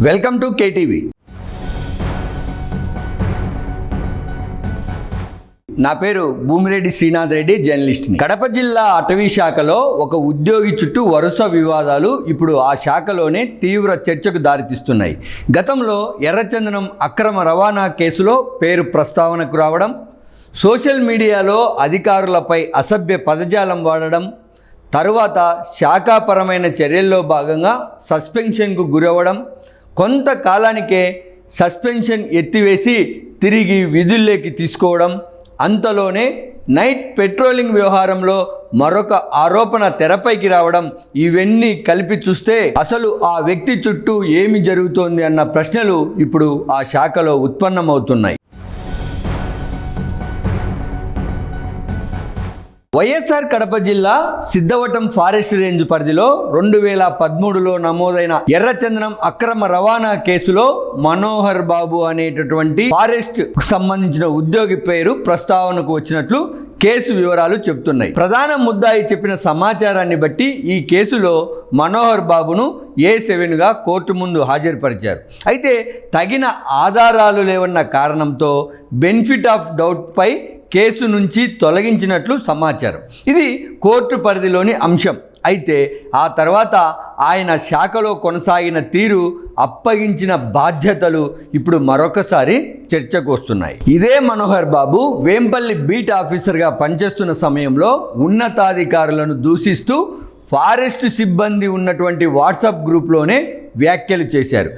Welcome to KTV. నా పేరు భూమిరెడ్డి శ్రీనాథ్ రెడ్డి, జర్నలిస్ట్ని. కడప జిల్లా అటవీ శాఖలో ఒక ఉద్యోగి చుట్టూ వరుస వివాదాలు ఇప్పుడు ఆ శాఖలోనే తీవ్ర చర్చకు దారితీస్తున్నాయి. గతంలో ఎర్రచందనం అక్రమ రవాణా కేసులో పేరు ప్రస్తావనకు రావడం, సోషల్ మీడియాలో అధికారులపై అసభ్య పదజాలం వాడడం, తరువాత శాఖాపరమైన చర్యల్లో భాగంగా సస్పెన్షన్కు గురవ్వడం, కొంతకాలానికే సస్పెన్షన్ ఎత్తివేసి తిరిగి విధుల్లోకి తీసుకోవడం, అంతలోనే నైట్ పెట్రోలింగ్ వ్యవహారంలో మరొక ఆరోపణ తెరపైకి రావడం, ఇవన్నీ కలిపి చూస్తే అసలు ఆ వ్యక్తి చుట్టూ ఏమి జరుగుతోంది అన్న ప్రశ్నలు ఇప్పుడు ఆ శాఖలో ఉత్పన్నమవుతున్నాయి. వైఎస్ఆర్ కడప జిల్లా సిద్ధవటం ఫారెస్ట్ రేంజ్ పరిధిలో 2013లో నమోదైన ఎర్రచందనం అక్రమ రవాణా కేసులో మనోహర్ బాబు అనేటటువంటి ఫారెస్ట్ సంబంధించిన ఉద్యోగి పేరు ప్రస్తావనకు వచ్చినట్లు కేసు వివరాలు చెబుతున్నాయి. ప్రధాన ముద్దాయి చెప్పిన సమాచారాన్ని బట్టి ఈ కేసులో మనోహర్ బాబును A7గా కోర్టు ముందు హాజరుపరిచారు. అయితే తగిన ఆధారాలు లేవన్న కారణంతో బెనిఫిట్ ఆఫ్ డౌట్ పై కేసు నుంచి తొలగించినట్లు సమాచారం. ఇది కోర్టు పరిధిలోని అంశం. అయితే ఆ తర్వాత ఆయన శాఖలో కొనసాగిన తీరు, అప్పగించిన బాధ్యతలు ఇప్పుడు మరొకసారి చర్చకు వస్తున్నాయి. ఇదే మనోహర్ బాబు వేంపల్లి బీట్ ఆఫీసర్గా పనిచేస్తున్న సమయంలో ఉన్నతాధికారులను దూషిస్తూ ఫారెస్ట్ సిబ్బంది ఉన్నటువంటి వాట్సాప్ గ్రూప్లోనే వ్యాఖ్యలు చేశారు.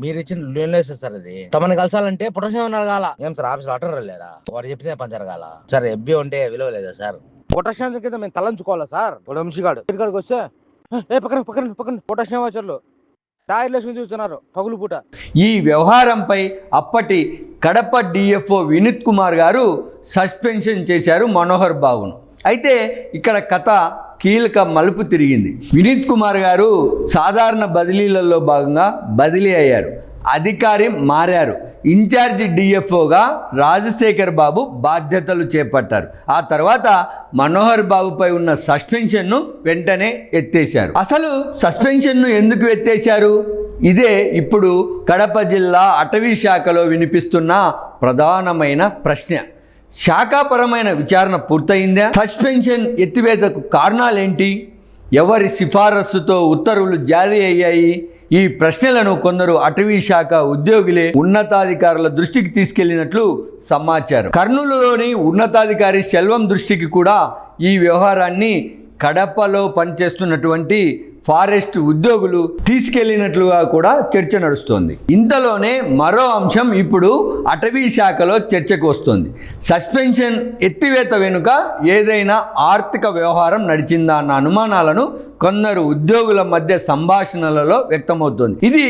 మీరు ఇచ్చిన లోన్లేస్ సార్, అది తమని కలసాలంటే పొటెన్షియం అడగాల. ఏం సార్ ఆఫీస్ అటర్ లేదా? వాడు చెప్తే పని జరగాల సార్. ఎబ్బి ఉంటే విలువ లేదా సార్? పొటెన్షియం కింద మేము తలంచుకోవాలా సార్? వాడు వంశీగాడు ఇక్కడికి వస్తే పక్కన పొటెన్షియం వాచర్లు డైర్లేషన్ చూస్తున్నారు పగులు పూట. ఈ వ్యవహారంపై అప్పటి కడప డిఎఫ్ఓ వినీత్ కుమార్ గారు సస్పెన్షన్ చేశారు మనోహర్ బాబును. అయితే ఇక్కడ కథ కీలక మలుపు తిరిగింది. వినీత్ కుమార్ గారు సాధారణ బదిలీలలో భాగంగా బదిలీ అయ్యారు. అధికారి మారారు. ఇన్ఛార్జి డిఎఫ్ఓగా రాజశేఖర్ బాబు బాధ్యతలు చేపట్టారు. ఆ తర్వాత మనోహర్ బాబుపై ఉన్న సస్పెన్షన్ను వెంటనే ఎత్తేశారు. అసలు సస్పెన్షన్ను ఎందుకు ఎత్తేశారు? ఇదే ఇప్పుడు కడప జిల్లా అటవీ శాఖలో వినిపిస్తున్న ప్రధానమైన ప్రశ్న. శాఖాపరమైన విచారణ పూర్తయిందా? సస్పెన్షన్ ఎత్తివేతకు కారణాలేంటి? ఎవరి సిఫారసుతో ఉత్తర్వులు జారీ అయ్యాయి? ఈ ప్రశ్నలను కొందరు అటవీ శాఖ ఉద్యోగులే ఉన్నతాధికారుల దృష్టికి తీసుకెళ్లినట్లు సమాచారం. కర్నూలులోని ఉన్నతాధికారి సెల్వం దృష్టికి కూడా ఈ వ్యవహారాన్ని కడపలో పనిచేస్తున్నటువంటి ఫారెస్ట్ ఉద్యోగులు తీసుకెళ్లినట్లుగా కూడా చర్చ నడుస్తోంది. ఇంతలోనే మరో అంశం ఇప్పుడు అటవీ శాఖలో చర్చకు వస్తుంది. సస్పెన్షన్ ఎత్తివేత వెనుక ఏదైనా ఆర్థిక వ్యవహారం నడిచిందా అన్న అనుమానాలను కొందరు ఉద్యోగుల మధ్య సంభాషణలలో వ్యక్తమవుతోంది. ఇది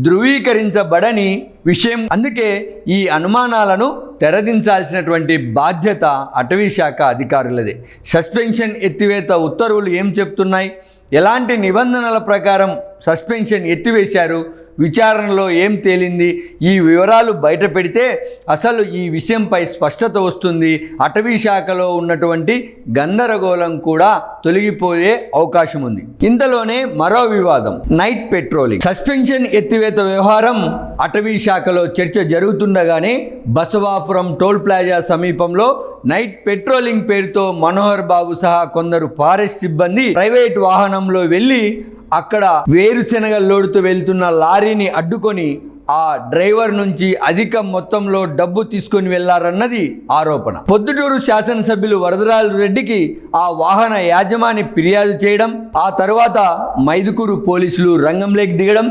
ధృవీకరించబడని విషయం. అందుకే ఈ అనుమానాలను తెరదించాల్సినటువంటి బాధ్యత అటవీ శాఖ అధికారులదే. సస్పెన్షన్ ఎత్తివేత ఉత్తర్వులు ఏం చెప్తున్నాయి? ఎలాంటి నిబంధనల ప్రకారం సస్పెన్షన్ ఎత్తివేశారు? విచారణలో ఏం తేలింది? ఈ వివరాలు బయట పెడితే అసలు ఈ విషయంపై స్పష్టత వస్తుంది. అటవీ శాఖలో ఉన్నటువంటి గందరగోళం కూడా తొలగిపోయే అవకాశం ఉంది. ఇంతలోనే మరో వివాదం, నైట్ పెట్రోలింగ్. సస్పెన్షన్ ఎత్తివేత వ్యవహారం అటవీ శాఖలో చర్చ జరుగుతుండగానే బసవాపురం టోల్ ప్లాజా సమీపంలో నైట్ పెట్రోలింగ్ పేరుతో మనోహర్ బాబు సహా కొందరు ఫారెస్ట్ సిబ్బంది ప్రైవేట్ వాహనంలో వెళ్ళి అక్కడ వేరుశెనగ లోడుతూ వెళ్తున్న లారీని అడ్డుకొని ఆ డ్రైవర్ నుంచి అధిక మొత్తంలో డబ్బు తీసుకొని వెళ్లారన్నది ఆరోపణ. పొద్దుటూరు శాసనసభ్యులు వరదరాజు రెడ్డికి ఆ వాహన యాజమాని ఫిర్యాదు చేయడం, ఆ తర్వాత మైదుకూరు పోలీసులు రంగంలోకి దిగడం,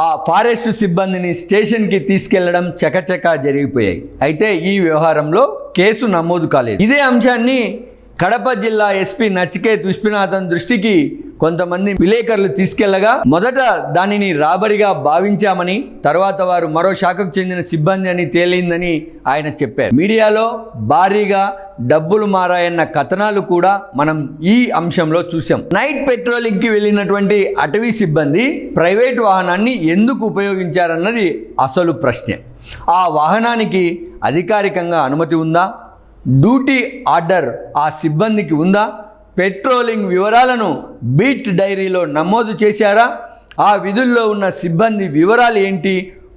ఆ ఫారెస్ట్ సిబ్బందిని స్టేషన్కి తీసుకెళ్లడం చకచకా జరిగిపోయాయి. అయితే ఈ వ్యవహారంలో కేసు నమోదు కాలేదు. ఇదే అంశాన్ని కడప జిల్లా ఎస్పీ నచికేత్ విశ్వనాథన్ దృష్టికి కొంతమంది విలేకరులు తీసుకెళ్లగా మొదట దానిని రాబడిగా భావించామని, తర్వాత వారు మరో శాఖకు చెందిన సిబ్బంది అని తేలిందని ఆయన చెప్పారు. మీడియాలో భారీగా డబ్బులు మారాయన్న కథనాలు కూడా మనం ఈ అంశంలో చూసాం. నైట్ పెట్రోలింగ్కి వెళ్ళినటువంటి అటవీ సిబ్బంది ప్రైవేట్ వాహనాన్ని ఎందుకు ఉపయోగించారన్నది అసలు ప్రశ్న. ఆ వాహనానికి అధికారికంగా అనుమతి ఉందా? డ్యూటీ ఆర్డర్ ఆ సిబ్బందికి ఉందా? పెట్రోలింగ్ వివరాలను బీట్ డైరీలో నమోదు చేశారా? ఆ విధుల్లో ఉన్న సిబ్బంది వివరాలు ఏంటి?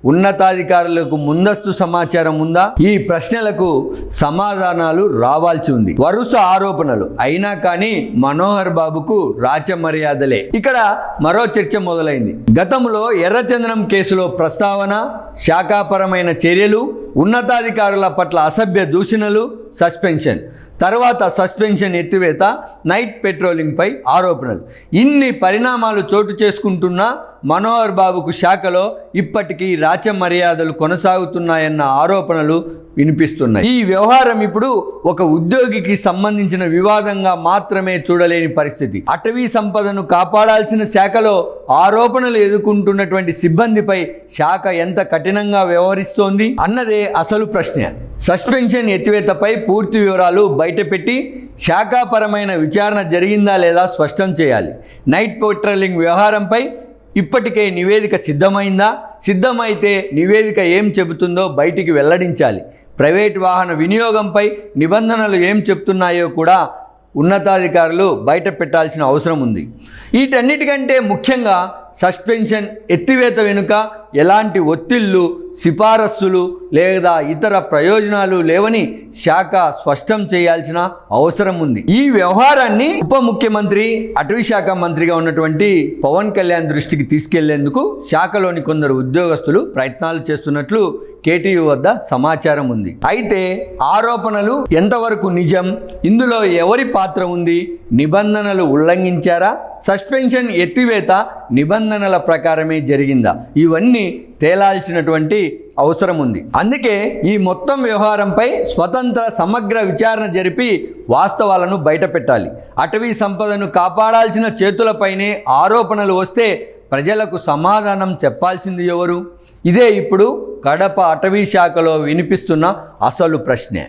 ఉన్నతాధికారులకు ముందస్తు సమాచారం ఉందా? ఈ ప్రశ్నలకు సమాధానాలు రావాల్సి ఉంది. వరుస ఆరోపణలు అయినా కానీ మనోహర్ బాబుకు రాచ మర్యాదలే. ఇక్కడ మరో చర్చ మొదలైంది. గతంలో ఎర్రచందనం కేసులో ప్రస్తావన, శాఖాపరమైన చర్యలు, ఉన్నతాధికారుల పట్ల అసభ్య దూషణలు, సస్పెన్షన్. తర్వాత సస్పెన్షన్ ఎత్తివేత, నైట్ పెట్రోలింగ్పై ఆరోపణలు. ఇన్ని పరిణామాలు చోటు చేసుకుంటున్న మనోహర్ బాబుకు శాఖలో ఇప్పటికీ రాచ మర్యాదలు కొనసాగుతున్నాయన్న ఆరోపణలు వినిపిస్తున్నాయి. ఈ వ్యవహారం ఇప్పుడు ఒక ఉద్యోగికి సంబంధించిన వివాదంగా మాత్రమే చూడలేని పరిస్థితి. అటవీ సంపదను కాపాడాల్సిన శాఖలో ఆరోపణలు ఎదుర్కొంటున్నటువంటి సిబ్బందిపై శాఖ ఎంత కఠినంగా వ్యవహరిస్తోంది అన్నదే అసలు ప్రశ్న. సస్పెన్షన్ ఎత్తివేతపై పూర్తి వివరాలు బయటపెట్టి శాఖాపరమైన విచారణ జరిగిందా లేదా స్పష్టం చేయాలి. నైట్ పెట్రోలింగ్ వ్యవహారంపై ఇప్పటికే నివేదిక సిద్ధమైందా? సిద్ధమైతే నివేదిక ఏం చెబుతుందో బయటికి వెల్లడించాలి. ప్రైవేట్ వాహన వినియోగంపై నిబంధనలు ఏం చెప్తున్నాయో కూడా ఉన్నతాధికారులు బయట పెట్టాల్సిన అవసరం ఉంది. వీటన్నిటికంటే ముఖ్యంగా సస్పెన్షన్ ఎత్తివేత వెనుక ఎలాంటి ఒత్తిళ్లు, సిఫారసులు లేదా ఇతర ప్రయోజనాలు లేవని శాఖ స్పష్టం చేయాల్సిన అవసరం ఉంది. ఈ వ్యవహారాన్ని ఉప ముఖ్యమంత్రి, అటవీ శాఖ మంత్రిగా ఉన్నటువంటి పవన్ కళ్యాణ్ దృష్టికి తీసుకెళ్లేందుకు శాఖలోని కొందరు ఉద్యోగస్తులు ప్రయత్నాలు చేస్తున్నట్లు కేటీయూ వద్ద సమాచారం ఉంది. అయితే ఆరోపణలు ఎంతవరకు నిజం? ఇందులో ఎవరి పాత్ర ఉంది? నిబంధనలు ఉల్లంఘించారా? సస్పెన్షన్ ఎత్తివేత నిబంధనల ప్రకారమే జరిగిందా? ఇవన్నీ తేలాల్సినటువంటి అవసరం ఉంది. అందుకే ఈ మొత్తం వ్యవహారంపై స్వతంత్ర సమగ్ర విచారణ జరిపి వాస్తవాలను బయటపెట్టాలి. అటవీ సంపదను కాపాడాల్సిన చేతులపైనే ఆరోపణలు వస్తే ప్రజలకు సమాధానం చెప్పాల్సింది ఎవరు? ఇదే ఇప్పుడు కడప అటవీ శాఖలో వినిపిస్తున్న అసలు ప్రశ్నే.